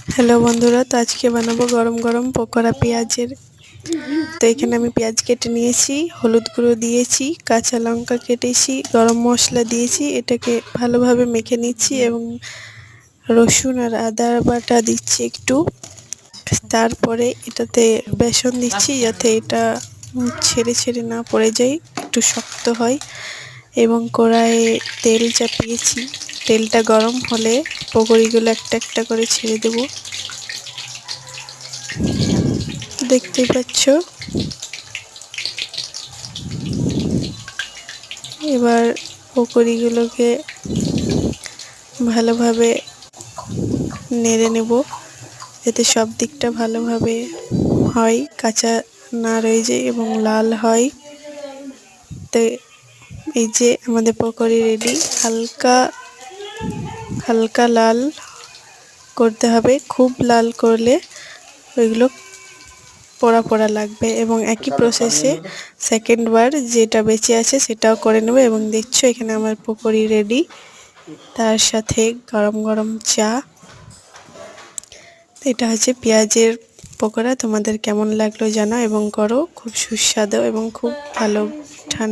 Hello বন্ধুরা, তো আজকে বানাবো গরম গরম পকোড়া পেঁয়াজের। তো এখানে আমি পেঁয়াজ কেটে নিয়েছি, হলুদ গুঁড়ো দিয়েছি, কাঁচা লঙ্কা কেটেছি, গরম মশলা দিয়েছি। এটাকে ভালোভাবে মেখে নিচ্ছি এবং রসুন আর আদা বাটা দিচ্ছি একটু। তারপরে এটাতে বেসন দিচ্ছি যাতে এটা ছেড়ে ছেড়ে না পড়ে যায়, একটু শক্ত হয়। এবং কড়াইয়ে তেল চাপিয়েছি, তেলটা গরম হলে পকোড়িগুলো একটা একটা করে ছেড়ে দেব। দেখতেই পাচ্ছ। এবার পকোড়িগুলোকে ভালোভাবে নেড়ে নেব যাতে সব দিকটা ভালোভাবে হয়, কাঁচা না রয়ে যায় এবং লাল হয়। তো এই যে আমাদের পকোড়ি রেডি। হালকা হালকা লাল করতে হবে, খুব লাল করলে ওইগুলো পোড়া পোড়া লাগবে। এবং একই প্রসেসে সেকেন্ড বার যেটা বেঁচে আছে সেটাও করে নেব। এবং দেখছো এখানে আমার পকোড়ি রেডি, তার সাথে গরম গরম চা। এটা হচ্ছে পেঁয়াজের পকোড়া। তোমাদের কেমন লাগলো জানাও এবং করো, খুব সুস্বাদু এবং খুব ভালো